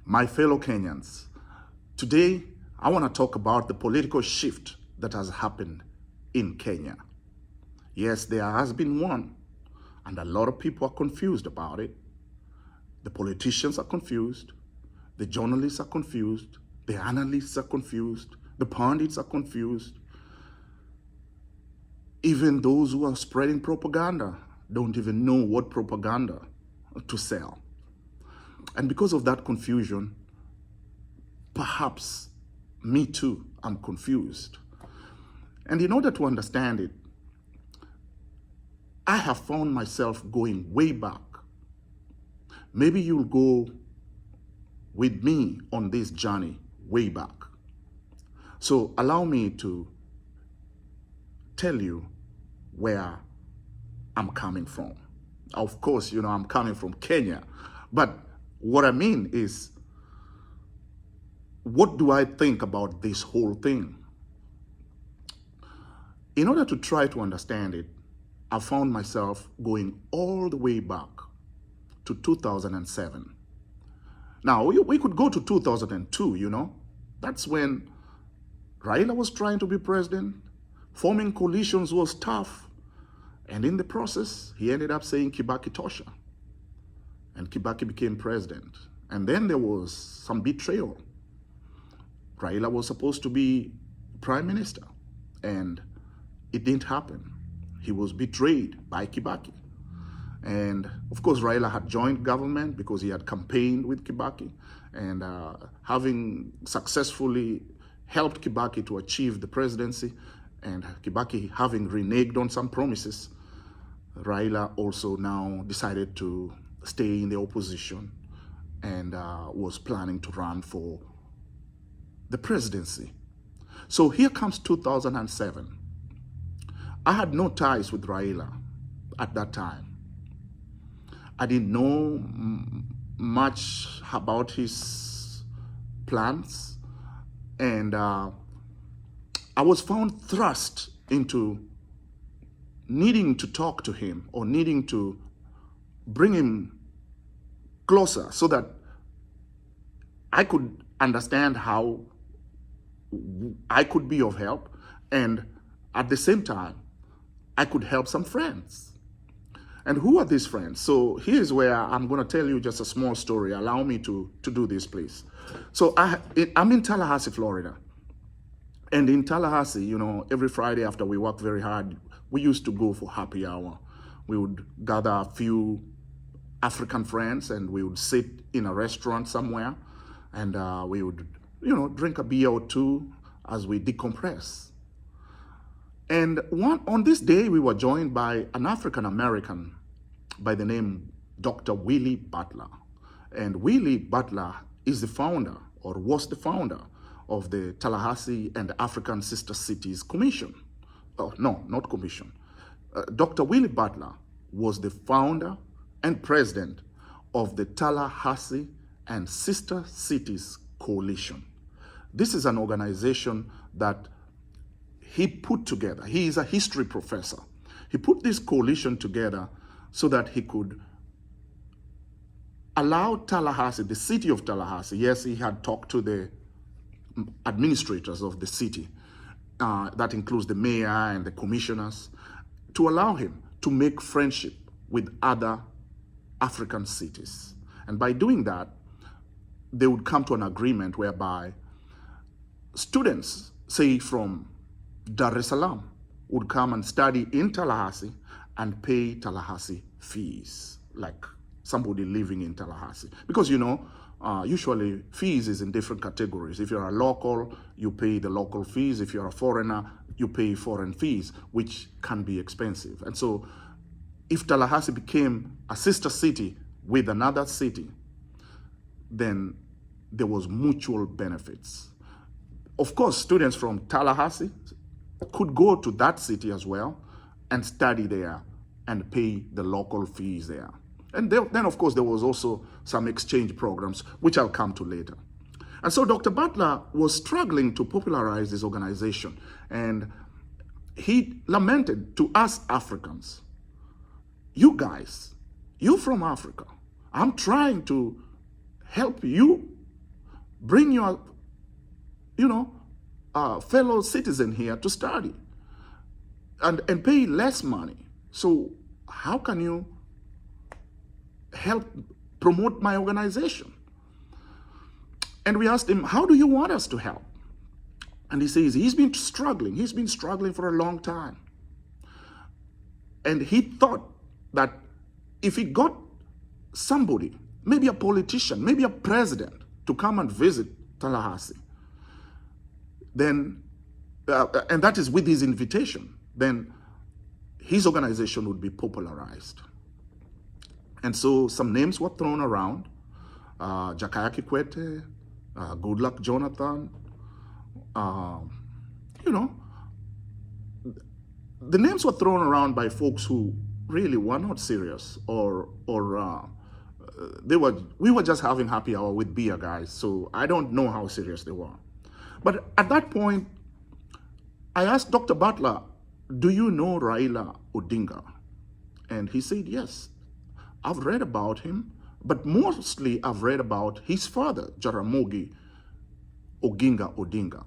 My fellow Kenyans, today I want to talk about the political shift that has happened in Kenya. Yes, there has been one, and a lot of people are confused about it. The politicians are confused, the journalists are confused, the analysts are confused, the pundits are confused. Even those who are spreading propaganda don't even know what propaganda to sell. And because of that confusion, perhaps me too, I'm confused. And in order to understand it, I have found myself going way back. Maybe you'll go with me on this journey way back. So allow me to tell you where I'm coming from. Of course, you know, I'm coming from Kenya, but what I mean is, what do I think about this whole thing? In order to try to understand it, I found myself going all the way back to 2007. Now, we could go to 2002, you know. That's when Raila was trying to be president. Forming coalitions was tough. And in the process, he ended up saying Kibaki Tosha. And Kibaki became president. And then there was some betrayal. Raila was supposed to be prime minister, and it didn't happen. He was betrayed by Kibaki. And of course, Raila had joined government because he had campaigned with Kibaki, and having successfully helped Kibaki to achieve the presidency, and Kibaki having reneged on some promises, Raila also now decided to stay in the opposition and was planning to run for the presidency. So here comes 2007. I had no ties with Raila at that time. I didn't know much about his plans, and I was found thrust into needing to talk to him or needing to bring him closer so that I could understand how I could be of help, and at the same time, I could help some friends. And who are these friends? So here's where I'm going to tell you just a small story. Allow me to do this, please. So I'm in Tallahassee, Florida. And in Tallahassee, you know, every Friday after we work very hard, we used to go for happy hour. We would gather a few African friends and we would sit in a restaurant somewhere, and we would, you know, drink a beer or two as we decompress. And on this day, we were joined by an African-American by the name Dr. Willie Butler. And Willie Butler is the founder, or was the founder, of the Tallahassee and African Sister Cities Commission. Oh, no, not commission. Dr. Willie Butler was the founder and president of the Tallahassee and Sister Cities Coalition. This is an organization that he put together. He is a history professor. He put this coalition together so that he could allow Tallahassee, the city of Tallahassee, yes, he had talked to the administrators of the city, that includes the mayor and the commissioners, to allow him to make friendship with other African cities. And by doing that, they would come to an agreement whereby students, say from Dar es Salaam, would come and study in Tallahassee and pay Tallahassee fees, like somebody living in Tallahassee. Because, you know, usually fees is in different categories. If you're a local, you pay the local fees. If you're a foreigner, you pay foreign fees, which can be expensive. And so if Tallahassee became a sister city with another city, then there was mutual benefits. Of course, students from Tallahassee could go to that city as well and study there and pay the local fees there. And then, of course, there was also some exchange programs, which I'll come to later. And so Dr. Butler was struggling to popularize this organization. And he lamented to us Africans, you guys, you from Africa, I'm trying to help you bring your, fellow citizen here to study and pay less money. So how can you help promote my organization? And we asked him, how do you want us to help? And he says, he's been struggling. He's been struggling for a long time. And he thought that if he got somebody, maybe a politician, maybe a president, to come and visit Tallahassee, then, and that is with his invitation, then his organization would be popularized. And so some names were thrown around, Jakaya Kikwete, Goodluck Jonathan, the names were thrown around by folks who really were not serious, or we were just having happy hour with beer guys, so I don't know how serious they were. But at that point, I asked Dr. Butler, do you know Raila Odinga? And he said, yes, I've read about him, but mostly I've read about his father, Jaramogi Oginga Odinga.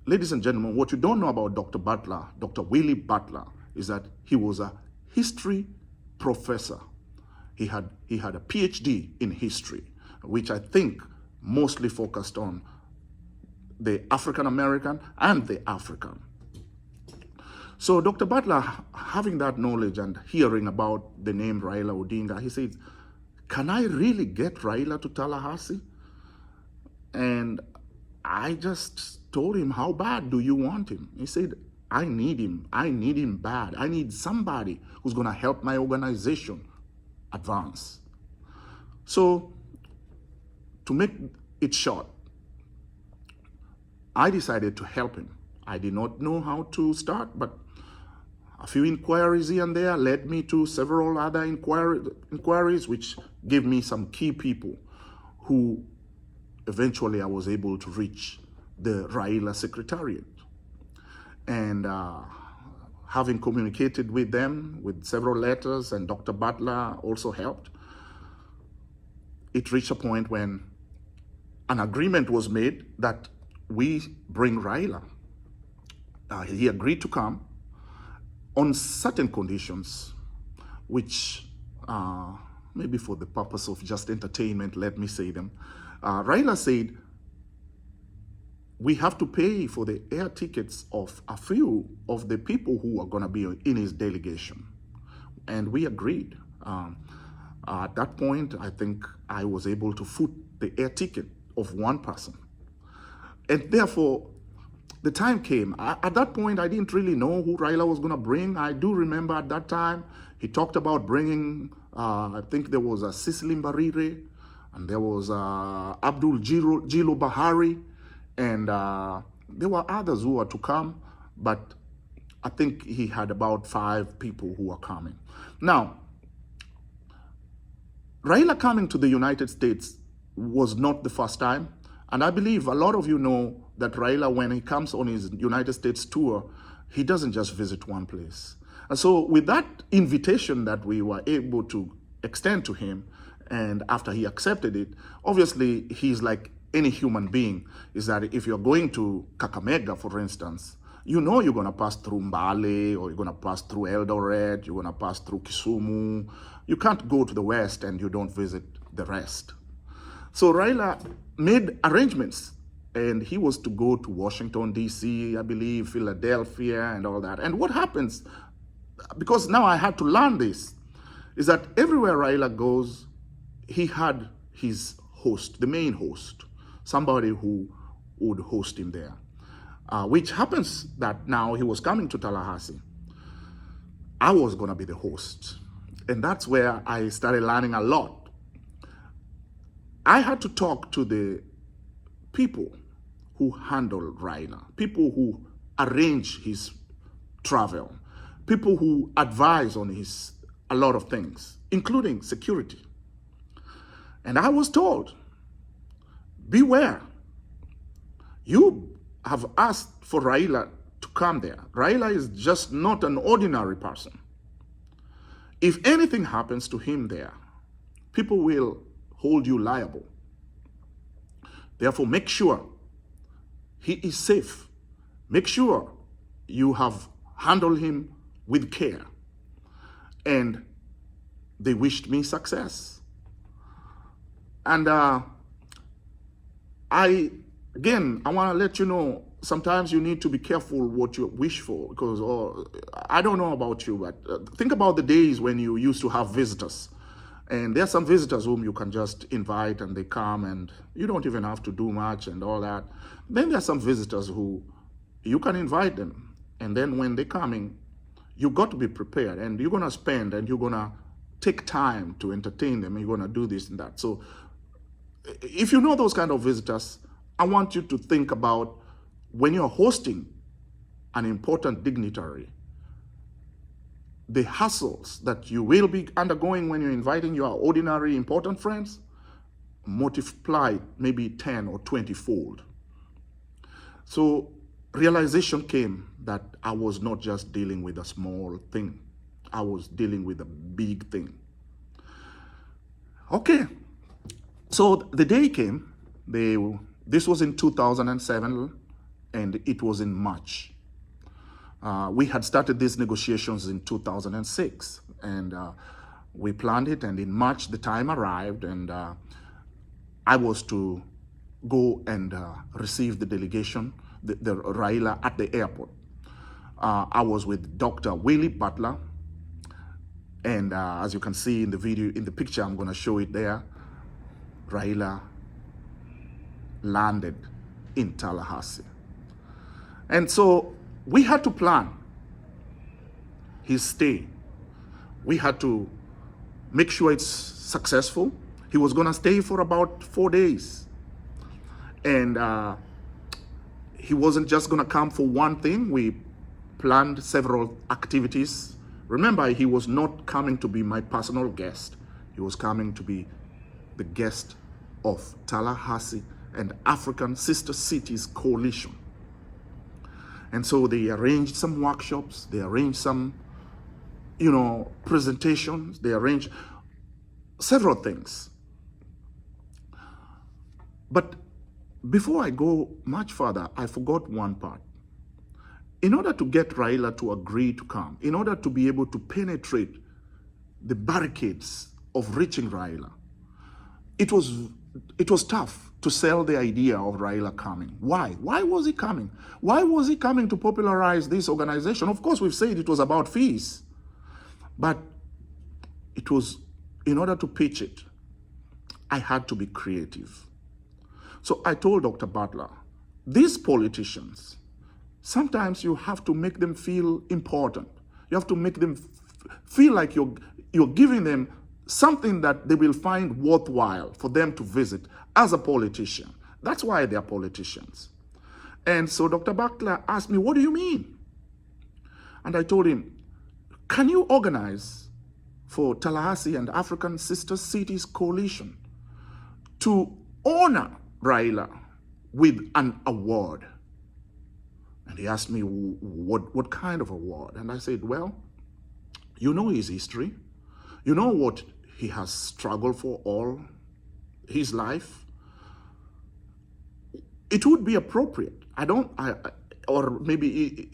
Ladies and gentlemen, what you don't know about Dr. Butler, Dr. Willie Butler, is that he was a history professor. He had a PhD in history, which I think mostly focused on the African American and the African. So Dr. Butler, having that knowledge and hearing about the name Raila Odinga, he said, can I really get Raila to Tallahassee? And I just told him, how bad do you want him? He said, I need him. I need him bad. I need somebody who's going to help my organization advance. So to make it short, I decided to help him. I did not know how to start, but a few inquiries here and there led me to several other inquiries, which gave me some key people who eventually I was able to reach the Raila Secretariat. And having communicated with them with several letters, and Dr. Butler also helped, it reached a point when an agreement was made that we bring Raila. He agreed to come on certain conditions, which maybe for the purpose of just entertainment, let me say them. Raila said, we have to pay for the air tickets of a few of the people who are going to be in his delegation. And we agreed. At that point, I think I was able to foot the air ticket of one person. And therefore, the time came. At that point, I didn't really know who Raila was going to bring. I do remember at that time, he talked about bringing, I think there was a Cecily Mbarire, and there was Abdul Jilo Bahari, and there were others who were to come, but I think he had about 5 people who were coming. Now, Raila coming to the United States was not the first time, and I believe a lot of you know that Raila, when he comes on his United States tour, he doesn't just visit one place. And so with that invitation that we were able to extend to him, and after he accepted it, obviously he's like any human being, is that if you're going to Kakamega, for instance, you know you're going to pass through Mbale, or you're going to pass through Eldoret, you're going to pass through Kisumu. You can't go to the west and you don't visit the rest. So Raila made arrangements, and he was to go to Washington, D.C., I believe, Philadelphia, and all that. And what happens, because now I had to learn this, is that everywhere Raila goes, he had his host, the main host, somebody who would host him there. Which happens that now he was coming to Tallahassee. I was going to be the host. And that's where I started learning a lot. I had to talk to the people who handle Raila, people who arrange his travel, people who advise on a lot of things, including security. And I was told, beware. You have asked for Raila to come there. Raila is just not an ordinary person. If anything happens to him there, people will hold you liable. Therefore, make sure he is safe. Make sure you have handled him with care. And they wished me success. And I want to let you know, sometimes you need to be careful what you wish for, because I don't know about you, but think about the days when you used to have visitors. And there are some visitors whom you can just invite and they come and you don't even have to do much and all that. Then there are some visitors who you can invite them. And then when they're coming, you got to be prepared, and you're going to spend and you're going to take time to entertain them, and you're going to do this and that. So if you know those kind of visitors, I want you to think about when you're hosting an important dignitary, the hassles that you will be undergoing when you're inviting your ordinary important friends, multiplied maybe 10 or 20-fold. So realization came that I was not just dealing with a small thing. I was dealing with a big thing. Okay, so the day came. This was in 2007, and it was in March. We had started these negotiations in 2006, and we planned it, and in March the time arrived, and I was to go and receive the delegation, the Raila, at the airport. I was with Dr. Willie Butler, and as you can see in the video, in the picture, I'm going to show it there, Raila landed in Tallahassee. And so we had to plan his stay. We had to make sure it's successful. He was going to stay for about 4 days. And he wasn't just going to come for one thing. We planned several activities. Remember, he was not coming to be my personal guest. He was coming to be the guest of Tallahassee and African Sister Cities Coalition. And so they arranged some workshops, they arranged some, presentations, they arranged several things. But before I go much further, I forgot one part. In order to get Raila to agree to come, in order to be able to penetrate the barricades of reaching Raila, it was tough to sell the idea of Raila coming. Why? Why was he coming? Why was he coming to popularize this organization? Of course, we've said it was about fees, but it was, in order to pitch it, I had to be creative. So I told Dr. Butler, these politicians, sometimes you have to make them feel important. You have to make them feel like you're giving them something that they will find worthwhile for them to visit as a politician. That's why they're politicians. And so Dr. Butler asked me, what do you mean? And I told him, can you organize for Tallahassee and African Sister Cities Coalition to honor Raila with an award? And he asked me, what kind of award? And I said, well, you know his history. You know what he has struggled for all his life. It would be appropriate. Or maybe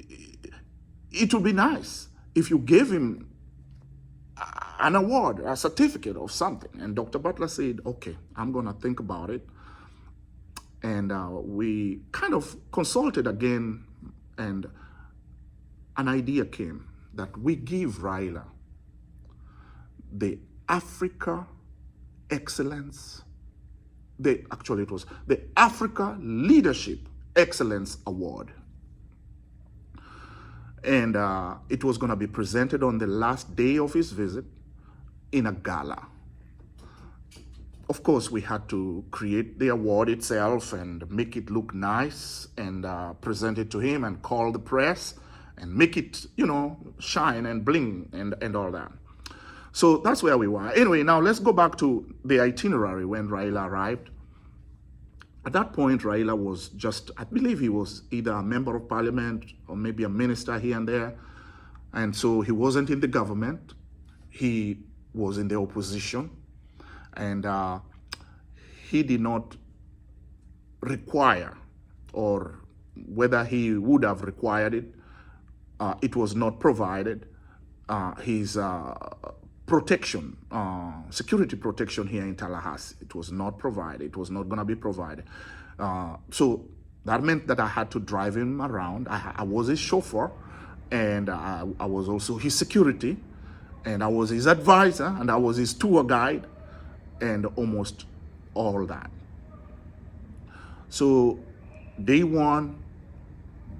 it would be nice if you gave him an award, a certificate of something. And Dr. Butler said, okay, I'm going to think about it. And we kind of consulted again, and an idea came that we give Raila the Africa Excellence, it was the Africa Leadership Excellence Award. And it was going to be presented on the last day of his visit in a gala. Of course, we had to create the award itself and make it look nice and present it to him and call the press and make it, shine and bling and all that. So that's where we were. Anyway, now let's go back to the itinerary when Raila arrived. At that point, Raila was just, I believe he was either a member of parliament or maybe a minister here and there. And so he wasn't in the government. He was in the opposition. And he did not require, or whether he would have required it, it was not provided. His protection, security protection here in Tallahassee, it was not provided. It was not going to be provided. So that meant that I had to drive him around. I was his chauffeur, and I was also his security, and I was his advisor, and I was his tour guide, and almost all that. So day 1,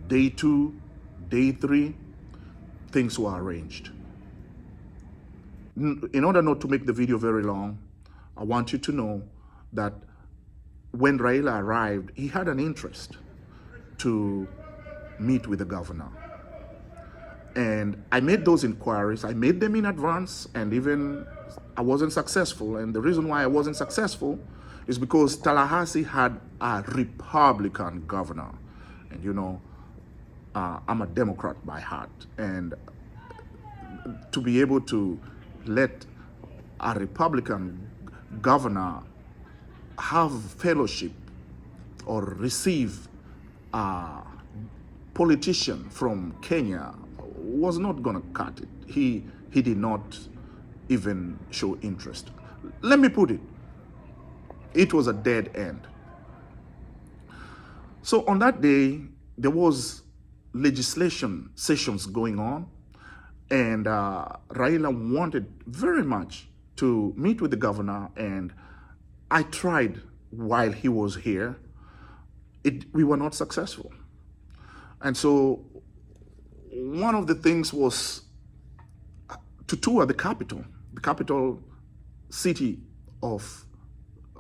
day 2, day 3, things were arranged. In order not to make the video very long, I want you to know that when Raila arrived, he had an interest to meet with the governor. And I made those inquiries. I made them in advance, and even I wasn't successful. And the reason why I wasn't successful is because Tallahassee had a Republican governor. And you know, I'm a Democrat by heart. And to be able to let a Republican governor have fellowship or receive a politician from Kenya was not going to cut it. He did not even show interest. Let me put it, it was a dead end. So on that day, there was legislation sessions going on, and Raila wanted very much to meet with the governor, and I tried while he was here. We were not successful. And so one of the things was to tour the capital. The capital city of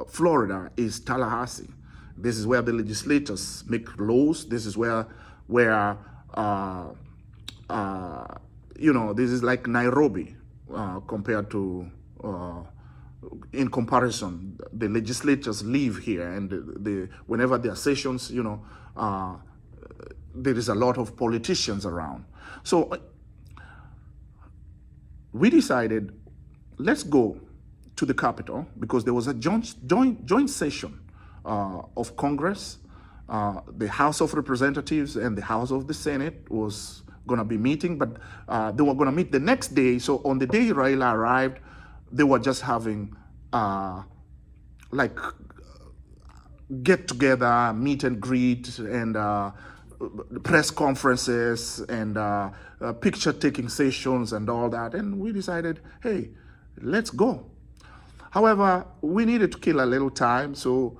Florida is Tallahassee. This is where the legislators make laws. This is where you know, this is like Nairobi compared to, in comparison, the legislators live here, and whenever there are sessions, you know, there is a lot of politicians around. So we decided, let's go to the Capitol, because there was a joint session of Congress. The House of Representatives and the House of the Senate was going to be meeting, but they were going to meet the next day. So on the day Raila arrived, they were just having like get together, meet and greet, and press conferences, and picture taking sessions and all that. And we decided, hey, let's go. However, we needed to kill a little time, so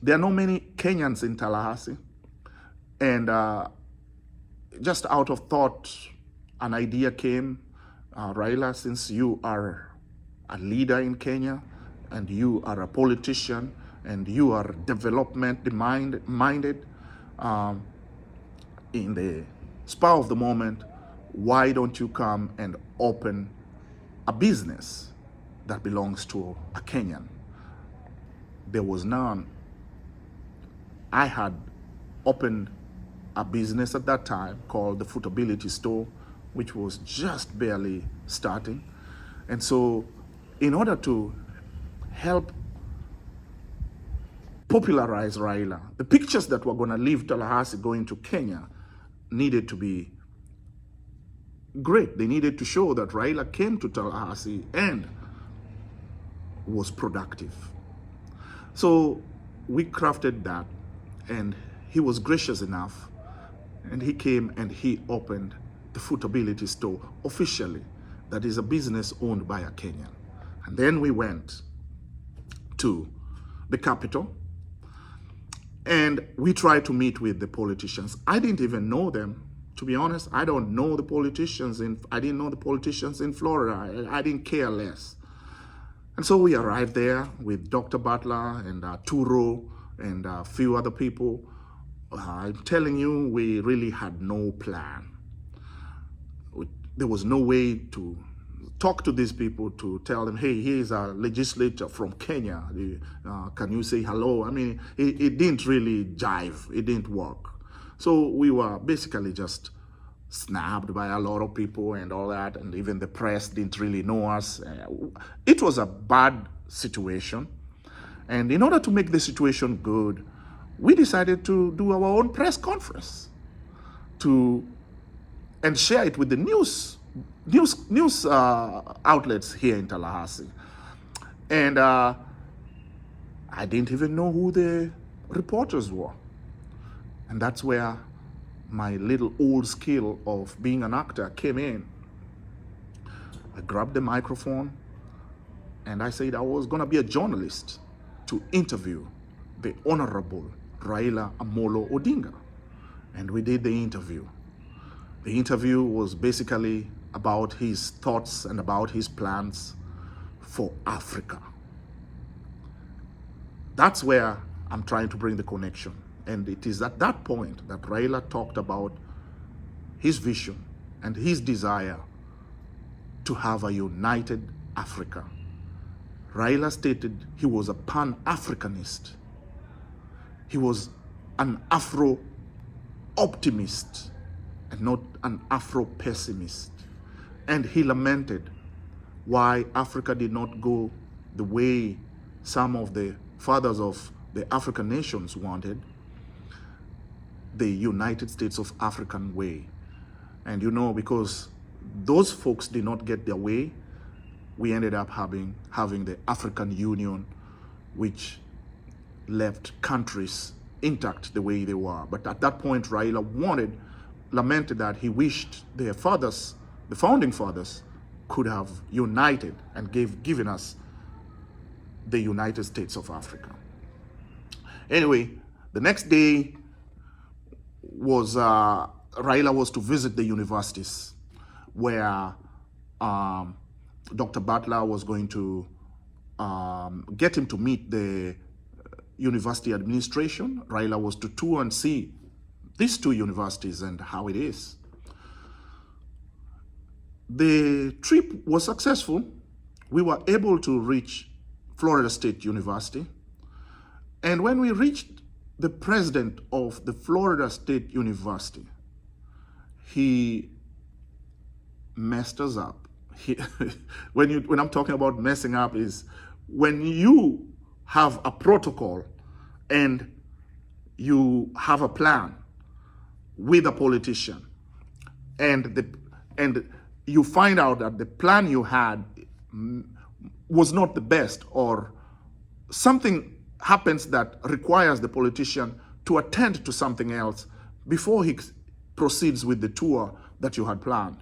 there are not many Kenyans in Tallahassee. And just out of thought, an idea came. Raila, since you are a leader in Kenya, and you are a politician, and you are development-minded, in the spur of the moment, why don't you come and open a business that belongs to a Kenyan? There was none. I had opened a business at that time called the Footability Store, which was just barely starting. And so in order to help popularize Raila, the pictures that were going to leave Tallahassee going to Kenya needed to be great. They needed to show that Raila came to Tallahassee and was productive. So we crafted that, and he was gracious enough, and he came and he opened the Footability Store officially. That is a business owned by a Kenyan. And then we went to the Capitol, and we tried to meet with the politicians. I didn't even know them, to be honest. I don't know the politicians I didn't know the politicians in Florida. I didn't care less. And so we arrived there with Dr. Butler and Turo and a few other people. I'm telling you, we really had no plan. There was no way to talk to these people to tell them, hey, here's a legislator from Kenya. Can you say hello? I mean, it didn't really jive. It didn't work. So we were basically just snapped by a lot of people and all that, and even the press didn't really know us. It was a bad situation. And in order to make the situation good, we decided to do our own press conference and share it with the news outlets here in Tallahassee. And I didn't even know who the reporters were. And that's where my little old skill of being an actor came in. I grabbed the microphone and I said I was going to be a journalist to interview the Honorable Raila Odinga. And we did the interview. The interview was basically about his thoughts and about his plans for Africa. That's where I'm trying to bring the connection. And it is at that point that Raila talked about his vision and his desire to have a united Africa. Raila stated he was a pan-Africanist. He was an Afro-optimist and not an Afro-pessimist. And he lamented why Africa did not go the way some of the fathers of the African nations wanted, the United States of African way. And you know, because those folks did not get their way, we ended up having the African Union, which left countries intact the way they were. But at that point, Raila lamented that he wished their fathers, the founding fathers, could have united and given us the United States of Africa. Anyway, the next day was Raila was to visit the universities where Dr. Butler was going to get him to meet the university administration. Raila was to tour and see these two universities and how it is. The trip was successful. We were able to reach Florida State University. And when we reached the president of the Florida State University, he messed us up. When I'm talking about messing up is when you have a protocol and you have a plan with a politician and you find out that the plan you had was not the best, or something happens that requires the politician to attend to something else before he proceeds with the tour that you had planned,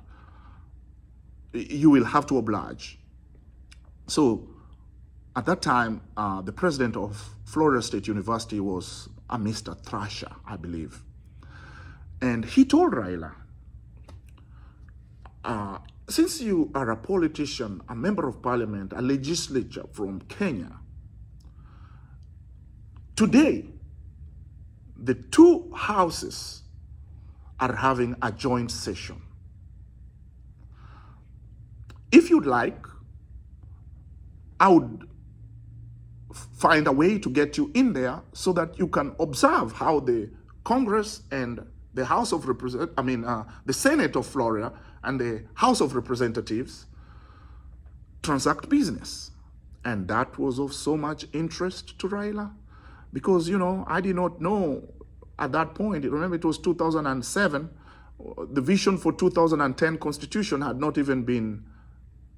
you will have to oblige. So at that time, the president of Florida State University was a Mr. Thrasher, I believe. And he told Raila, since you are a politician, a member of parliament, a legislature from Kenya, today, the two houses are having a joint session. If you'd like, I would find a way to get you in there so that you can observe how the Congress and the House of the Senate of Florida and the House of Representatives transact business. And that was of so much interest to Raila because, you know, I did not know at that point, remember it was 2007, the vision for 2010 Constitution had not even been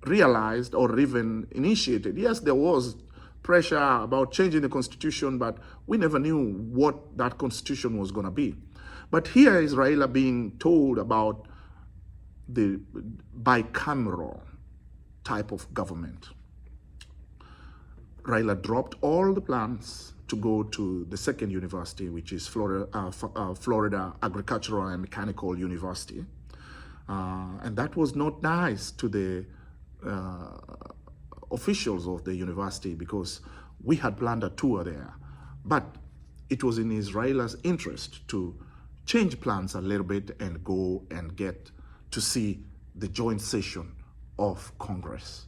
realized or even initiated. Yes, there was pressure about changing the Constitution, but we never knew what that Constitution was going to be. But here is Raila being told about the bicameral type of government. Raila dropped all the plans to go to the second university, which is Florida Agricultural and Mechanical University. And that was not nice to the officials of the university because we had planned a tour there. But it was in Raila's interest to change plans a little bit and go and get to see the joint session of Congress.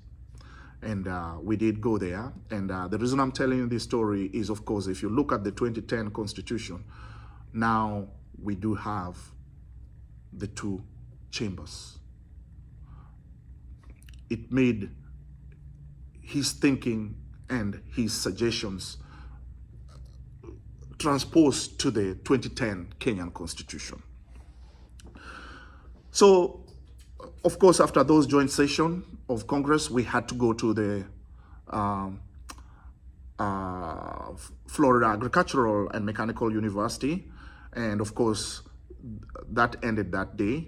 And we did go there. And the reason I'm telling you this story is, of course, if you look at the 2010 Constitution, now we do have the two chambers. It made his thinking and his suggestions transposed to the 2010 Kenyan Constitution. So, of course, after those joint sessions of Congress, we had to go to the Florida Agricultural and Mechanical University. And of course, that ended that day.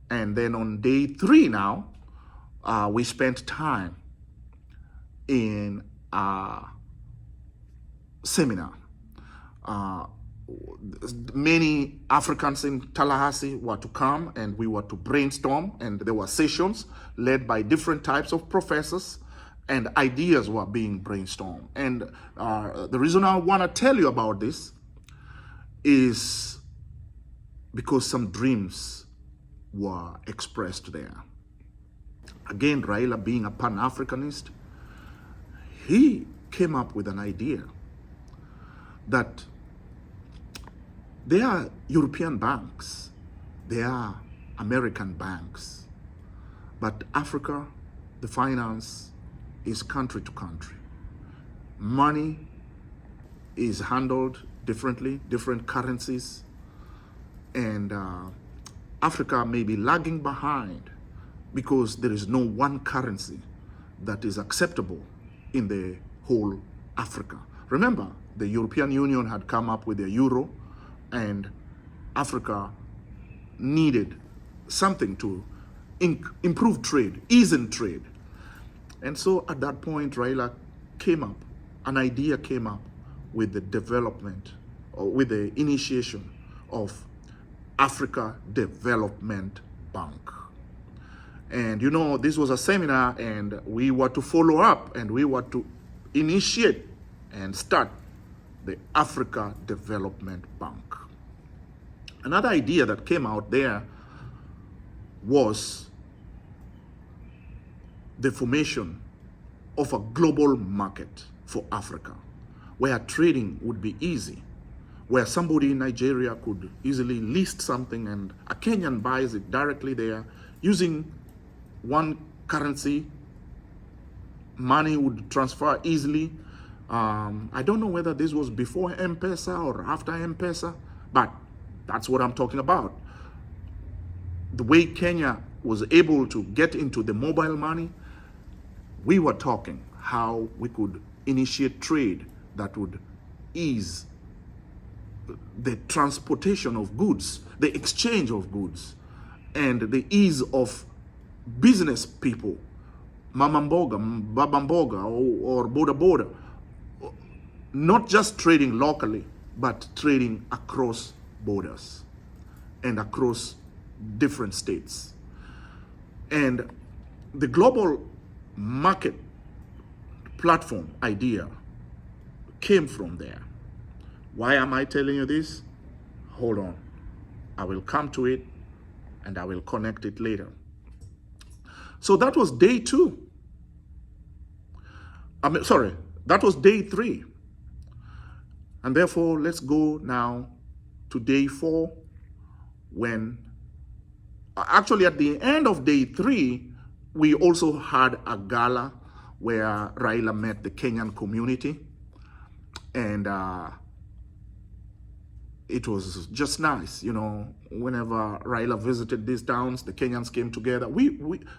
And then on day 3 now, we spent time in a seminar. Many Africans in Tallahassee were to come, and we were to brainstorm, and there were sessions led by different types of professors, and ideas were being brainstormed. And the reason I want to tell you about this is because some dreams were expressed there. Again, Raila, being a Pan-Africanist, he came up with an idea that there are European banks, there are American banks, but Africa, the finance is country to country. Money is handled differently, different currencies, and Africa may be lagging behind because there is no one currency that is acceptable in the whole Africa. Remember, the European Union had come up with the euro, and Africa needed something to improve trade, ease in trade. And so at that point, Raila came up, an idea came up with the development, or with the initiation of Africa Development Bank. And you know, this was a seminar, and we were to follow up, and we were to initiate and start the Africa Development Bank. Another idea that came out there was the formation of a global market for Africa, where trading would be easy, where somebody in Nigeria could easily list something and a Kenyan buys it directly there using one currency. Money would transfer easily. I don't know whether this was before M-Pesa or after M-Pesa, but that's what I'm talking about. The way Kenya was able to get into the mobile money, we were talking how we could initiate trade that would ease the transportation of goods, the exchange of goods, and the ease of business people, mama mboga, baba mboga, or boda boda, not just trading locally, but trading across borders and across different states. And the global market platform idea came from there. Why am I telling you this? Hold on. I will come to it, and I will connect it later. So that was day 2. That was day 3. And therefore, let's go now to day 4, when actually at the end of day 3, we also had a gala where Raila met the Kenyan community, and it was just nice. You know, whenever Raila visited these towns, the Kenyans came together.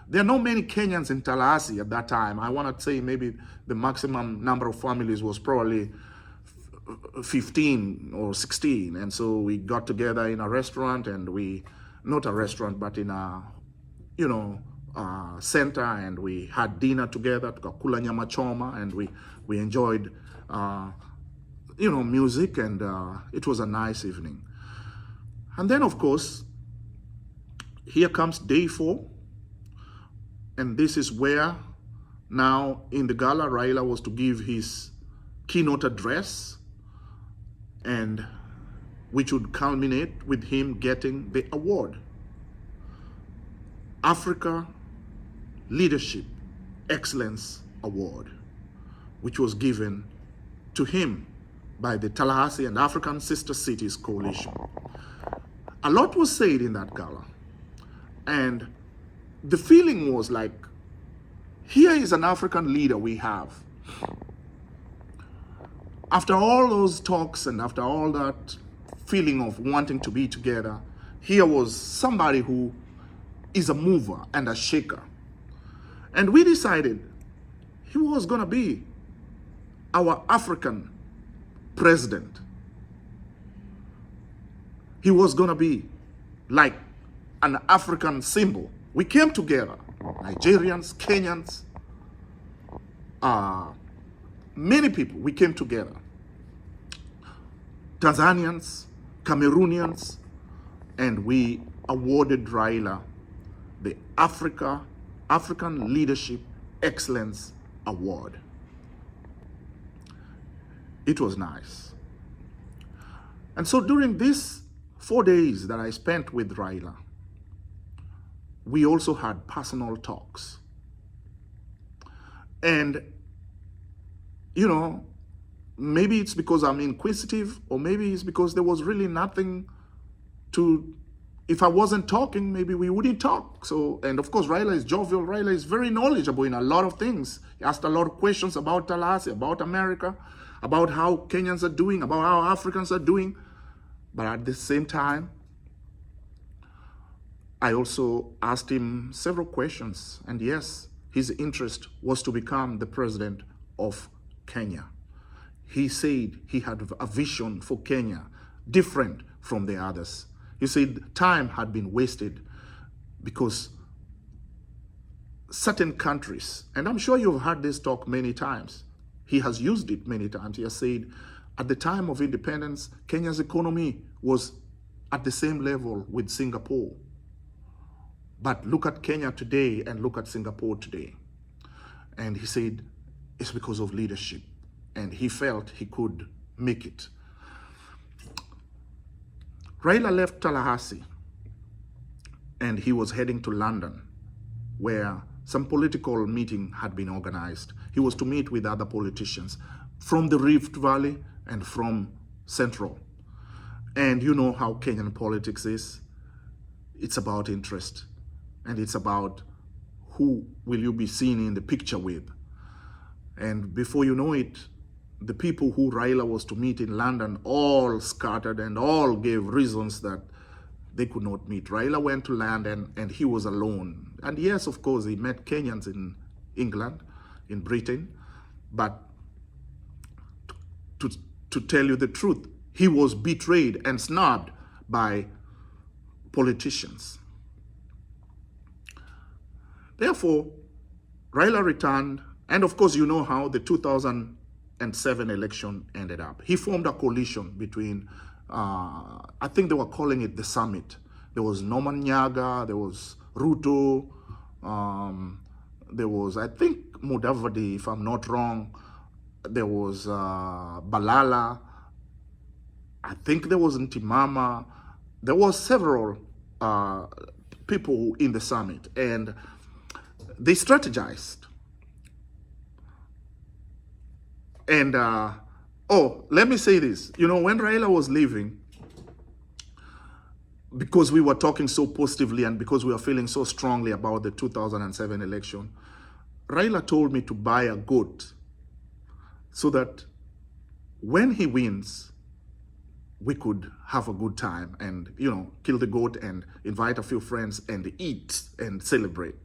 There are not many Kenyans in Tallahassee at that time. I want to say maybe the maximum number of families was probably 15 or 16. And so we got together in a restaurant, and not a restaurant, but in a, center, and we had dinner together, tukakula nyama choma, and we enjoyed, music, and it was a nice evening. And then, of course, here comes day 4, and this is where now in the gala, Raila was to give his keynote address, and which would culminate with him getting the award, Africa Leadership Excellence Award, which was given to him by the Tallahassee and African Sister Cities Coalition. A lot was said in that gala, and the feeling was like, here is an African leader we have After all those talks and after all that feeling of wanting to be together, here was somebody who is a mover and a shaker. And we decided he was going to be our African president. He was going to be like an African symbol. We came together, Nigerians, Kenyans, many people, we came together. Tanzanians, Cameroonians, and we awarded Raila the African Leadership Excellence Award. It was nice. And so during these 4 days that I spent with Raila, we also had personal talks. And, you know, maybe it's because I'm inquisitive, or maybe it's because there was really nothing to, if I wasn't talking, maybe we wouldn't talk. So, and of course, Raila is jovial. Raila is very knowledgeable in a lot of things. He asked a lot of questions about Tallahassee, about America, about how Kenyans are doing, about how Africans are doing. But at the same time, I also asked him several questions. And yes, his interest was to become the president of Kenya. He said he had a vision for Kenya different from the others. He said time had been wasted because certain countries, and I'm sure you've heard this talk many times, he has used it many times. He has said at the time of independence, Kenya's economy was at the same level with Singapore. But look at Kenya today and look at Singapore today. And he said it's because of leadership. And he felt he could make it. Raila left Tallahassee and he was heading to London, where some political meeting had been organized. He was to meet with other politicians from the Rift Valley and from Central. And you know how Kenyan politics is. It's about interest. And it's about who will you be seen in the picture with. And before you know it, the people who Raila was to meet in London all scattered and all gave reasons that they could not meet. Raila went to London and he was alone. And yes, of course, he met Kenyans in England, in Britain. But to tell you the truth, he was betrayed and snubbed by politicians. Therefore, Raila returned, and of course you know how the 2007 election ended up. He formed a coalition between, I think they were calling it the Summit. There was Norman Nyaga, there was Ruto, there was, I think, Mudavadi, if I'm not wrong. There was Balala. I think there was Ntimama. There was several people in the Summit, and they strategized. And, oh, let me say this. You know, when Raila was leaving, because we were talking so positively and because we were feeling so strongly about the 2007 election, Raila told me to buy a goat so that when he wins, we could have a good time and, you know, kill the goat and invite a few friends and eat and celebrate.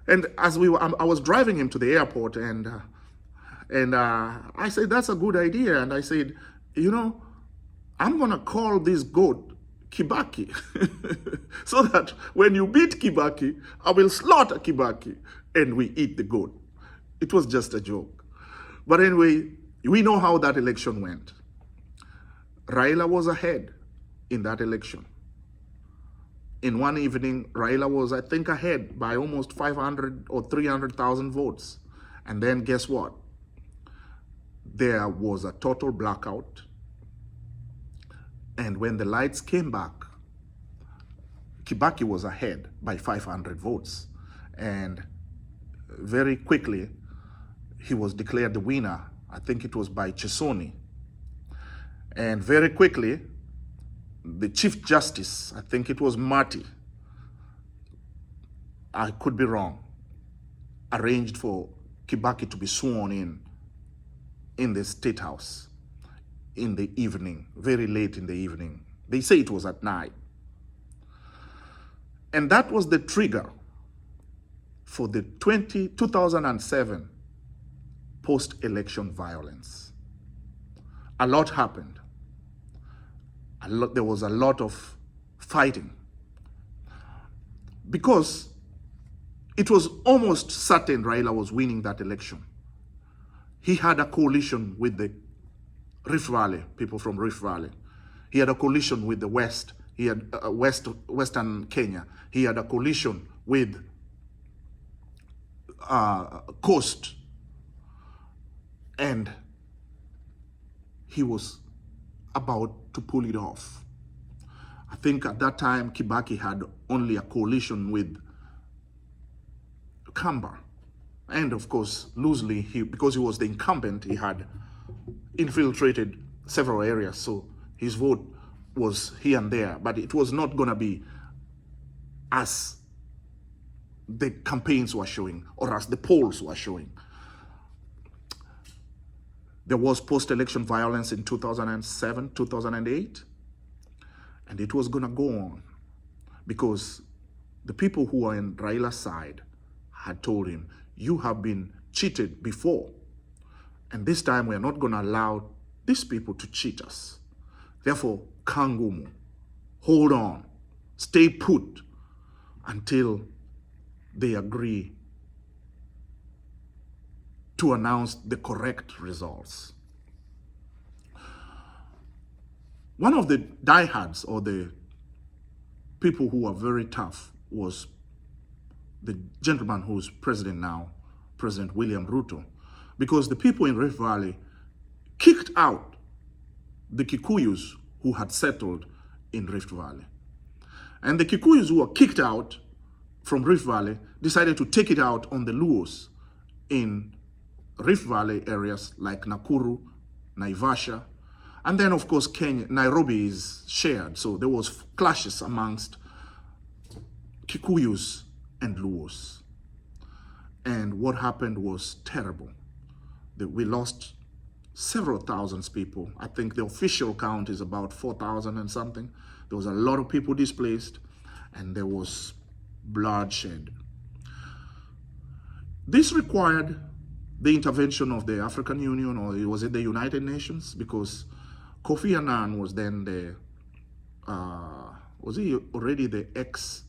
And as I was driving him to the airport, and I said, that's a good idea. And I said, you know, I'm going to call this goat Kibaki so that when you beat Kibaki, I will slaughter Kibaki and we eat the goat. It was just a joke. But anyway, we know how that election went. Raila was ahead in that election. In one evening, Raila was, I think, ahead by almost 500 or 300,000 votes. And then guess what? There was a total blackout. And when the lights came back, Kibaki was ahead by 500 votes. And very quickly, he was declared the winner. I think it was by Chesoni. And very quickly, the Chief Justice, I think it was Marty, I could be wrong, arranged for Kibaki to be sworn in in the State House in the evening, very late in the evening. They say it was at night. And that was the trigger for the 2007 post-election violence. A lot happened. There was a lot of fighting, because it was almost certain Raila was winning that election. He had a coalition with the Rift Valley, people from Rift Valley. He had a coalition with the West. He had Western Kenya. He had a coalition with Coast. And he was about to pull it off. I think at that time, Kibaki had only a coalition with Kamba. And of course, loosely, because he was the incumbent, he had infiltrated several areas. So his vote was here and there, but it was not going to be as the campaigns were showing or as the polls were showing. There was post-election violence in 2007, 2008, and it was going to go on because the people who were on Raila's side had told him, you have been cheated before, and this time we are not going to allow these people to cheat us. Therefore, Kangumu, hold on, stay put until they agree to announce the correct results. One of the diehards, or the people who are very tough, was the gentleman who's president now, President William Ruto, because the people in Rift Valley kicked out the Kikuyus who had settled in Rift Valley. And the Kikuyus who were kicked out from Rift Valley decided to take it out on the Luos in Rift Valley areas like Nakuru, Naivasha, and then of course Kenya, Nairobi is shared, so there was clashes amongst Kikuyus and Luos. And what happened was terrible. We lost several thousands people. I think the official count is about 4,000 and something. There was a lot of people displaced, and there was bloodshed. This required the intervention of the African Union, or was it the United Nations? Because Kofi Annan was then the, was he already the ex-African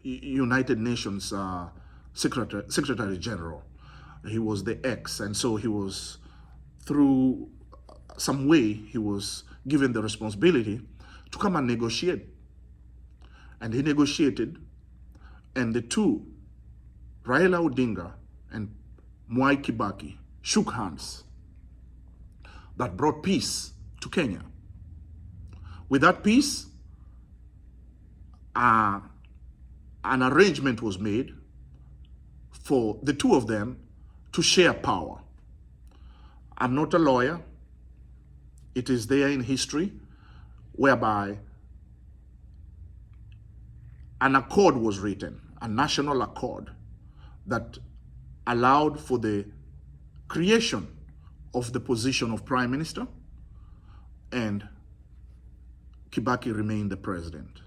United Nations Secretary General? He was the ex, and so he was, through some way, he was given the responsibility to come and negotiate. And he negotiated, and the two, Raila Odinga and Mwai Kibaki, shook hands. That brought peace to Kenya. With that peace, an arrangement was made for the two of them to share power. I'm not a lawyer. It is there in history, whereby an accord was written, a national accord, that allowed for the creation of the position of Prime Minister, and Kibaki remained the president.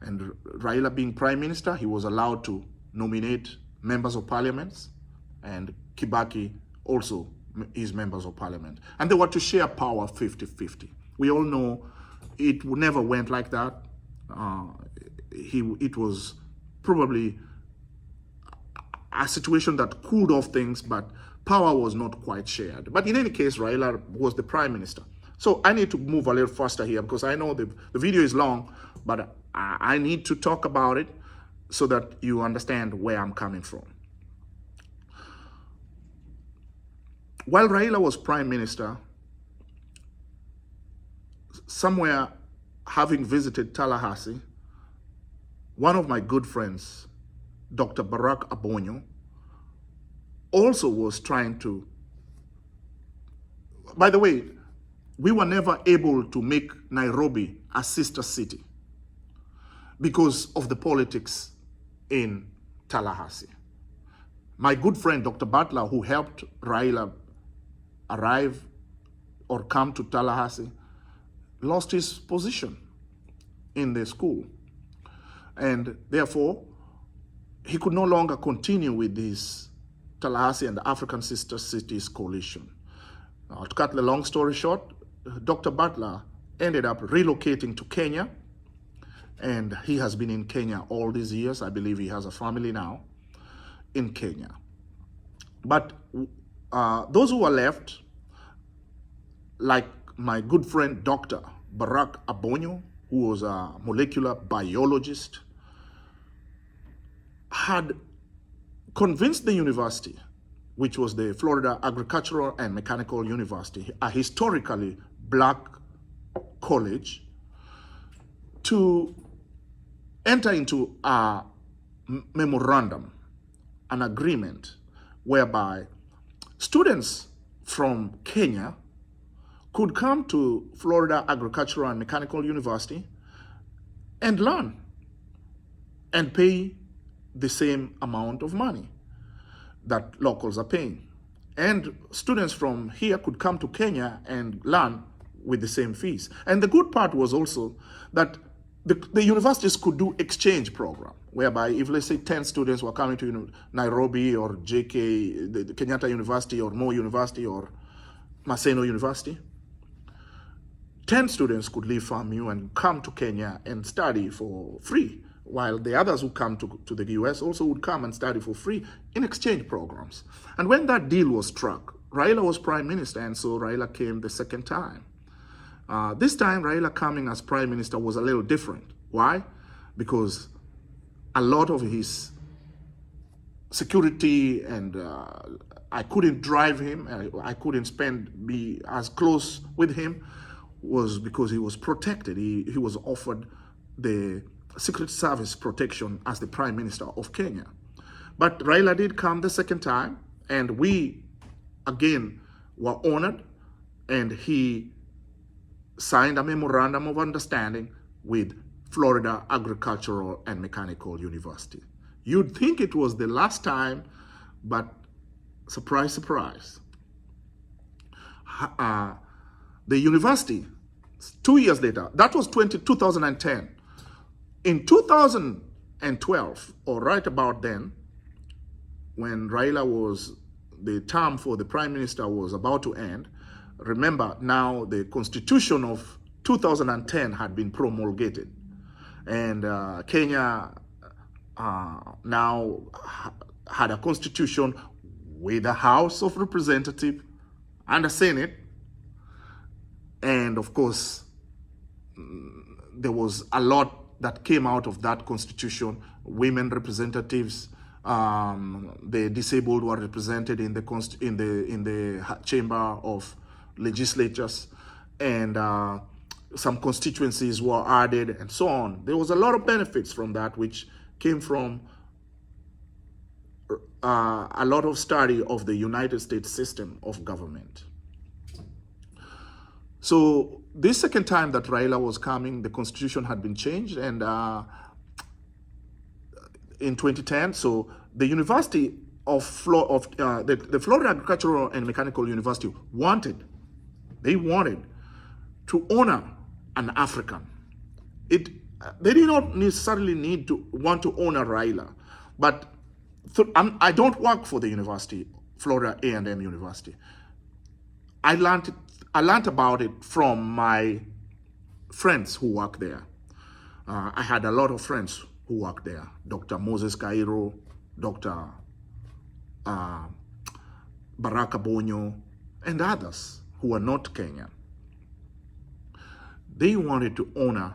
And Raila being Prime Minister, he was allowed to nominate members of parliaments, and Kibaki also is members of parliament. And they were to share power 50-50. We all know it never went like that. It was probably a situation that cooled off things, but power was not quite shared. But in any case, Raila was the Prime Minister. So I need to move a little faster here, because I know the video is long, but I need to talk about it so that you understand where I'm coming from. While Raila was Prime Minister, somewhere having visited Tallahassee, one of my good friends, Dr. Barack Abonyo, also was trying to, by the way, we were never able to make Nairobi a sister city because of the politics in Tallahassee. My good friend, Dr. Butler, who helped Raila arrive or come to Tallahassee, lost his position in the school. And therefore, he could no longer continue with this Tallahassee and African Sister Cities coalition. To cut the long story short, Dr. Butler ended up relocating to Kenya, and he has been in Kenya all these years. I believe he has a family now in Kenya. But those who are left, like my good friend Dr. Barack Abonyo, who was a molecular biologist, had convinced the university, which was the Florida Agricultural and Mechanical University, a historically black college, to enter into a memorandum, an agreement, whereby students from Kenya could come to Florida Agricultural and Mechanical University and learn and pay the same amount of money that locals are paying. And students from here could come to Kenya and learn with the same fees. And the good part was also that the universities could do exchange program, whereby if, let's say, 10 students were coming to Nairobi or JK, the Kenyatta University or Moi University or Maseno University, 10 students could leave FAMU and come to Kenya and study for free, while the others who come to the US also would come and study for free in exchange programs. And when that deal was struck, Raila was prime minister, and so Raila came the second time. This time, Raila coming as prime minister was a little different. Why? Because a lot of his security and I couldn't drive him, I couldn't be as close with him, was because he was protected. He was offered the Secret Service protection as the Prime Minister of Kenya. But Raila did come the second time, and we, again, were honored, and he signed a memorandum of understanding with Florida Agricultural and Mechanical University. You'd think it was the last time, but surprise, surprise. The university, 2 years later, that was 2010. In 2012, or right about then, when the term for the prime minister was about to end, remember now the constitution of 2010 had been promulgated. And Kenya now had a constitution with a House of Representatives and a Senate. And of course, there was a lot that came out of that constitution. Women representatives, the disabled were represented in the chamber of legislatures, and some constituencies were added, and so on. There was a lot of benefits from that, which came from a lot of study of the United States system of government. So this second time that Raila was coming, the constitution had been changed, and in 2010, so the University of the Florida Agricultural and Mechanical University wanted to honor an African. They did not necessarily want to honor Raila, but I don't work for the university, Florida A&M University. I learned about it from my friends who work there. I had a lot of friends who worked there. Dr. Moses Cairo, Dr. Barack Abonyo, and others who were not Kenyan. They wanted to honor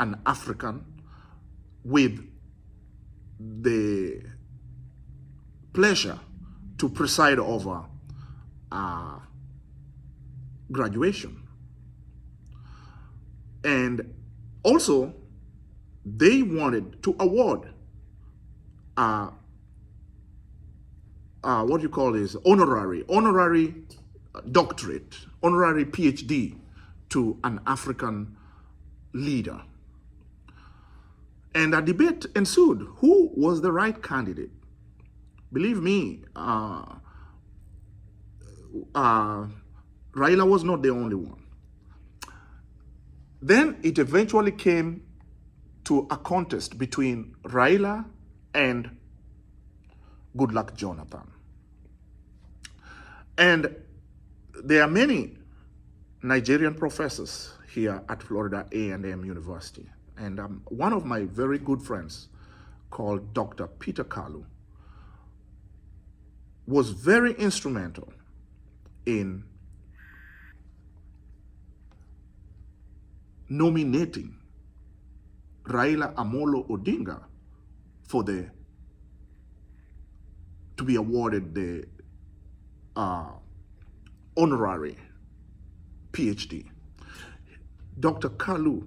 an African with the pleasure to preside over graduation. And also, they wanted to award what you call this, honorary doctorate, honorary PhD to an African leader. And a debate ensued. Who was the right candidate? Believe me, Raila was not the only one. Then it eventually came to a contest between Raila and Goodluck Jonathan. And there are many Nigerian professors here at Florida A&M University. And one of my very good friends called Dr. Peter Kalu was very instrumental in nominating Raila Amolo Odinga to be awarded the honorary PhD. Dr. Kalu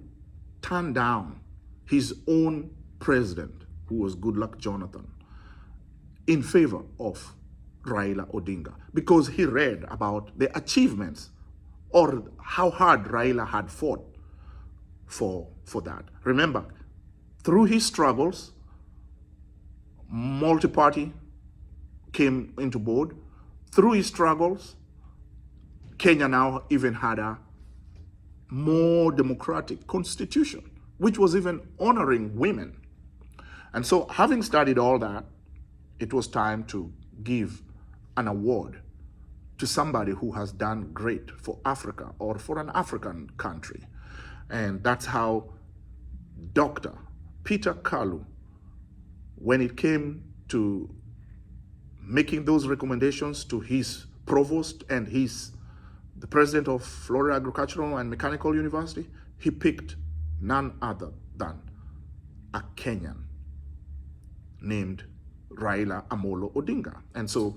turned down his own president, who was Goodluck Jonathan, in favor of Raila Odinga, because he read about the achievements or how hard Raila had fought for that. Remember, through his struggles, multi-party came into board. Through his struggles, Kenya now even had a more democratic constitution, which was even honoring women. And so, having studied all that, it was time to give an award to somebody who has done great for Africa or for an African country. And that's how Dr. Peter Kalu, when it came to making those recommendations to his provost and the president of Florida Agricultural and Mechanical University, he picked none other than a Kenyan named Raila Amolo Odinga. And so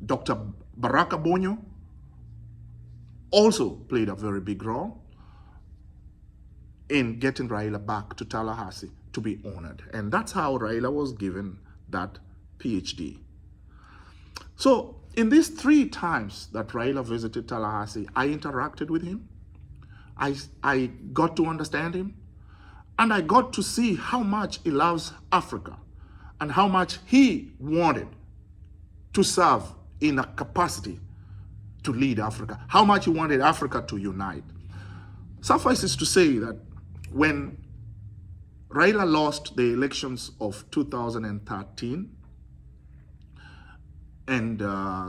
Dr. Baraka Bonyo also played a very big role in getting Raila back to Tallahassee to be honored. And that's how Raila was given that PhD. So in these 3 times that Raila visited Tallahassee, I interacted with him. I got to understand him. And I got to see how much he loves Africa and how much he wanted to serve in a capacity to lead Africa, how much he wanted Africa to unite. Suffices to say that when Raila lost the elections of 2013, and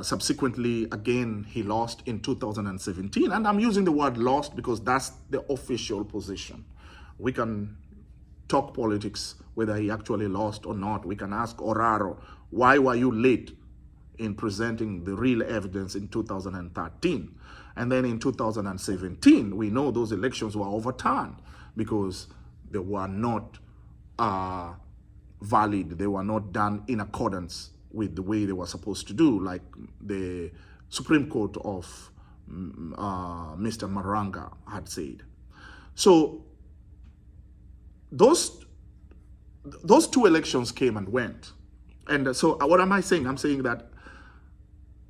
subsequently again he lost in 2017, and I'm using the word lost because that's the official position. We can talk politics whether he actually lost or not. We can ask Oraro, why were you late in presenting the real evidence in 2013? And then in 2017, we know those elections were overturned because they were not valid. They were not done in accordance with the way they were supposed to do, like the Supreme Court of Mr. Maranga had said. So those 2 elections came and went. And so what am I saying? I'm saying that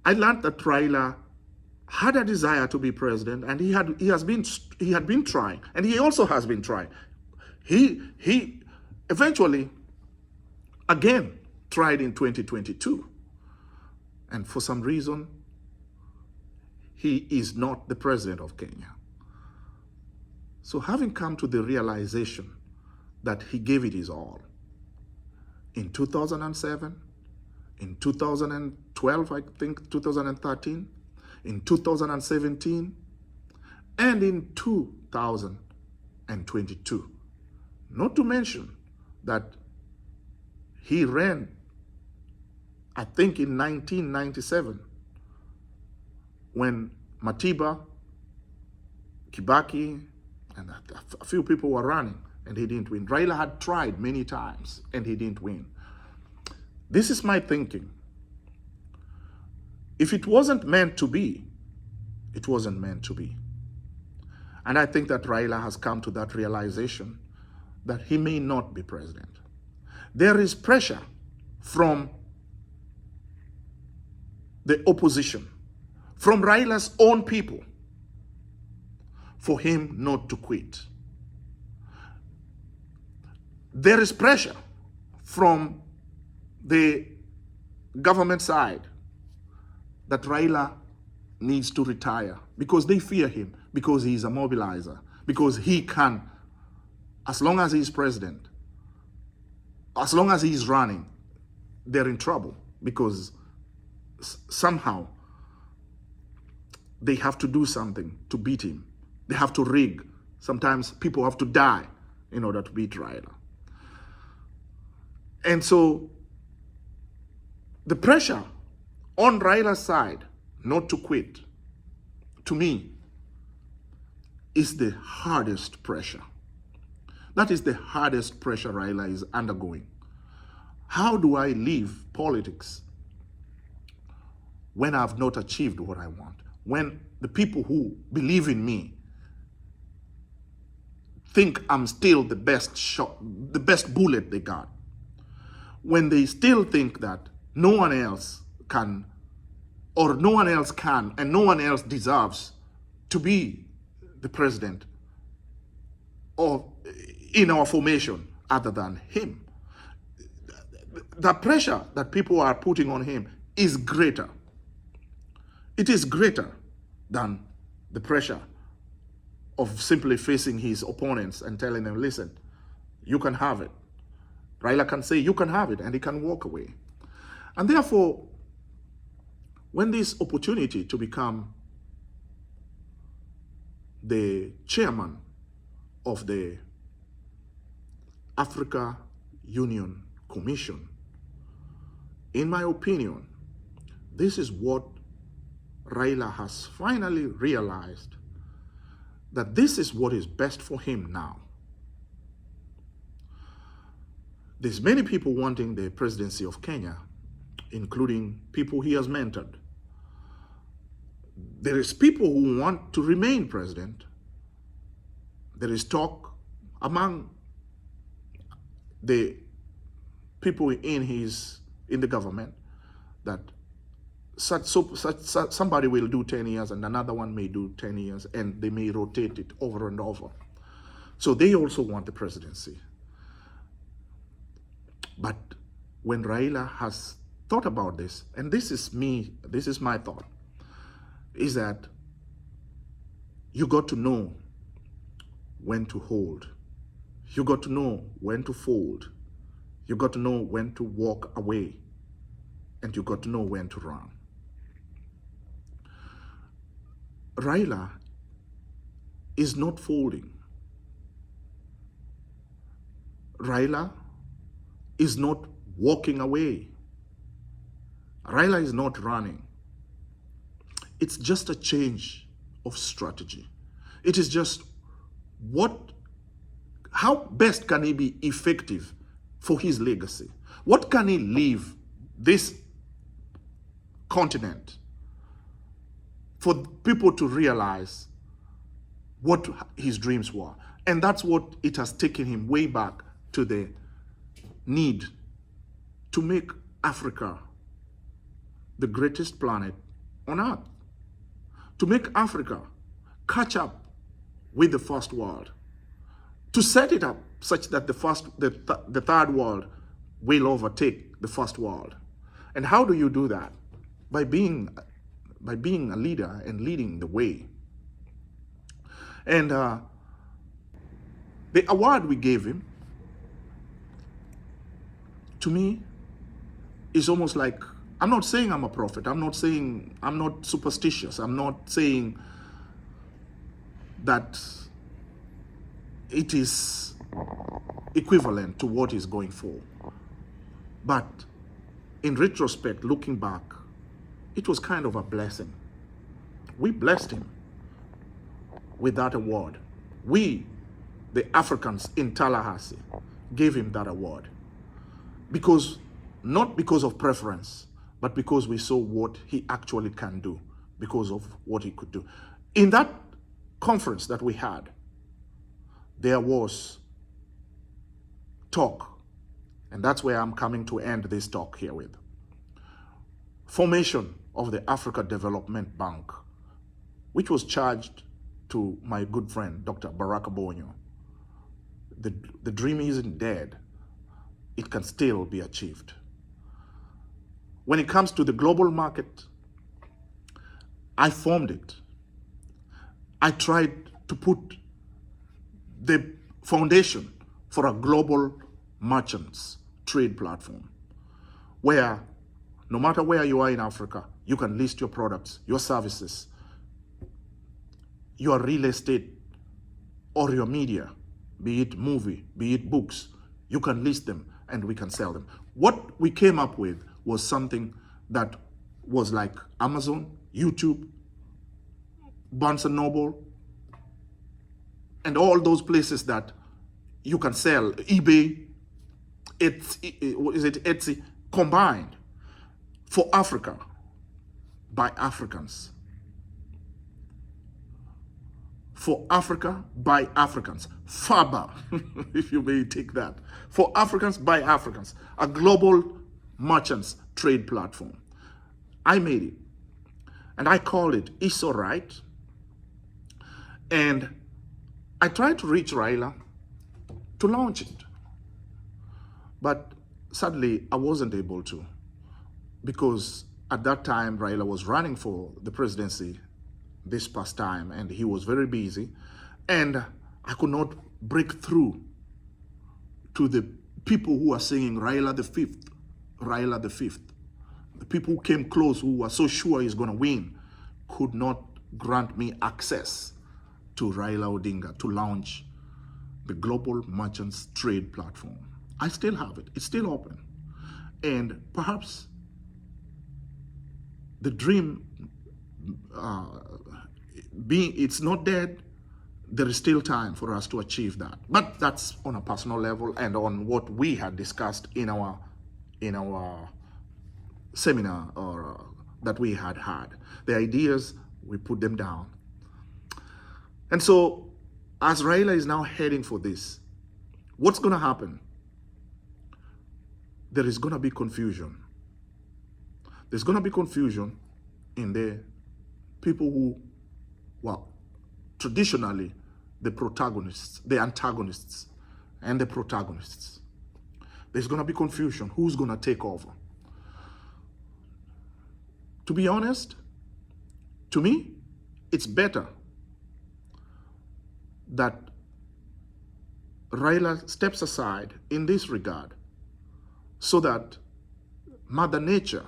I learned that Raila had a desire to be president, and he had been trying, and he also has been trying. He eventually again tried in 2022, and for some reason he is not the president of Kenya. So having come to the realization that he gave it his all in 2007, in 2012, I think 2013, in 2017, and in 2022. Not to mention that he ran, I think, in 1997, when Matiba, Kibaki, and a few people were running, and he didn't win. Raila had tried many times, and he didn't win. This is my thinking. If it wasn't meant to be, it wasn't meant to be. And I think that Raila has come to that realization that he may not be president. There is pressure from the opposition, from Raila's own people, for him not to quit. There is pressure from the government side that Raila needs to retire because they fear him, because he is a mobilizer, because he can, as long as he is president, as long as he is running, they're in trouble because somehow they have to do something to beat him. They have to rig. Sometimes people have to die in order to beat Raila. And so the pressure on Raila's side not to quit, to me, is the hardest pressure. That is the hardest pressure Raila is undergoing. How do I leave politics when I've not achieved what I want? When the people who believe in me think I'm still the best shot, the best bullet they got. When they still think that no one else can, or no one else can, and no one else deserves to be the president or in our formation other than him. The pressure that people are putting on him is greater. It is greater than the pressure of simply facing his opponents and telling them, listen, you can have it. Raila can say, you can have it, and he can walk away. And therefore, when this opportunity to become the chairman of the Africa Union Commission, in my opinion, this is what Raila has finally realized, that this is what is best for him now. There's many people wanting the presidency of Kenya, including people he has mentored. There is people who want to remain president. There is talk among the people in the government that somebody will do 10 years and another one may do 10 years and they may rotate it over and over. So they also want the presidency. But when Raila has thought about this, and this is my thought, is that you got to know when to hold. You got to know when to fold. You got to know when to walk away. And you got to know when to run. Raila is not folding. Raila is not walking away. Raila is not running. It's just a change of strategy. It is just how best can he be effective for his legacy? What can he leave this continent for people to realize what his dreams were? And that's what it has taken him way back to the need to make Africa the greatest planet on earth. To make Africa catch up with the first world. To set it up such that the third world will overtake the first world. And how do you do that? By being a leader and leading the way. And the award we gave him, to me, is almost like, I'm not saying I'm a prophet. I'm not saying I'm not superstitious. I'm not saying that it is equivalent to what he's going for. But in retrospect, looking back, it was kind of a blessing. We blessed him with that award. We, the Africans in Tallahassee, gave him that award. Not because of preference, but because we saw what he actually can do, because of what he could do. In that conference that we had, there was talk, and that's where I'm coming to end this talk here with. Formation of the Africa Development Bank, which was charged to my good friend, Dr. Baraka Bonyo. The dream isn't dead. it can still be achieved. When it comes to the global market, I formed it. I tried to put the foundation for a global merchants trade platform where no matter where you are in Africa, you can list your products, your services, your real estate, or your media, be it movie, be it books. You can list them and we can sell them. What we came up with was something that was like Amazon, YouTube, Barnes & Noble, and all those places that you can sell, eBay, Etsy, combined for Africa by Africans. For Africa by Africans. FABA, if you may take that. For Africans by Africans. A global merchants trade platform. I made it. And I called it It's Alright. And I tried to reach Raila to launch it. But sadly, I wasn't able to. Because at that time, Raila was running for the presidency this past time, and he was very busy, and I could not break through to the people who are singing Raila the Fifth, Raila the Fifth. The people who came close, who were so sure he's going to win, could not grant me access to Raila Odinga to launch the Global Merchants Trade Platform. I still have it. It's still open. And perhaps the dream it's not dead. There is still time for us to achieve that, but that's on a personal level and on what we had discussed in our seminar or that we had. The ideas, we put them down. And so as Raila is now heading for this, what's going to happen? There is going to be confusion. There's going to be confusion in the people who, well, traditionally, the protagonists, the antagonists, and the protagonists. There's going to be confusion. Who's going to take over? To be honest, to me, it's better that Raila steps aside in this regard so that Mother Nature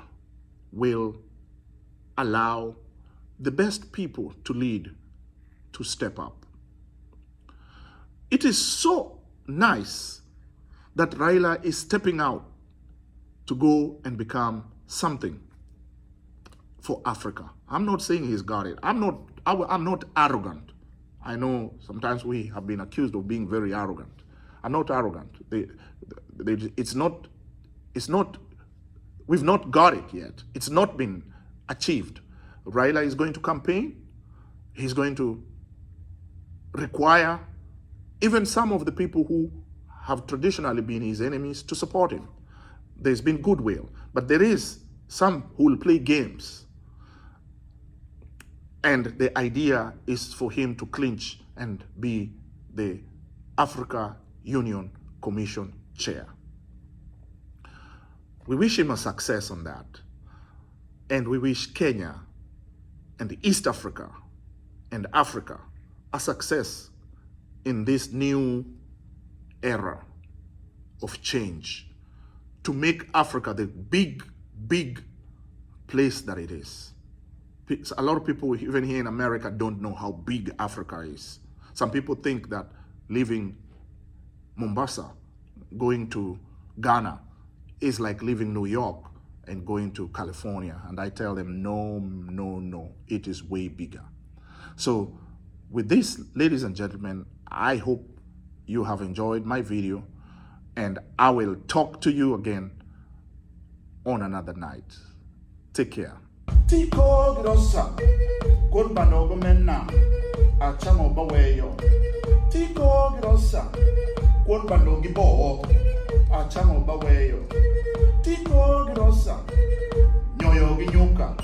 will allow the best people to lead, to step up. It is so nice that Raila is stepping out to go and become something for Africa. I'm not saying he's got it. I'm not arrogant. I know sometimes we have been accused of being very arrogant. I'm not arrogant. We've not got it yet. It's not been achieved. Raila is going to campaign. He's going to require even some of the people who have traditionally been his enemies to support him. There's been goodwill, but there is some who will play games. And the idea is for him to clinch and be the Africa Union Commission chair. We wish him a success on that. And we wish Kenya and East Africa and Africa a success in this new era of change to make Africa the big, big place that it is. A lot of people, even here in America, don't know how big Africa is. Some people think that leaving Mombasa, going to Ghana, is like leaving New York and going to California. And I tell them, no, no, no, it is way bigger. So with this, ladies and gentlemen, I hope you have enjoyed my video, and I will talk to you again on another night. Take care. Tiko grossa, kon banogo menna, achamo baweyo. Tiko grossa, kon banogi bo, achamo baweyo. Tiko grossa, nyoyo ginyuka.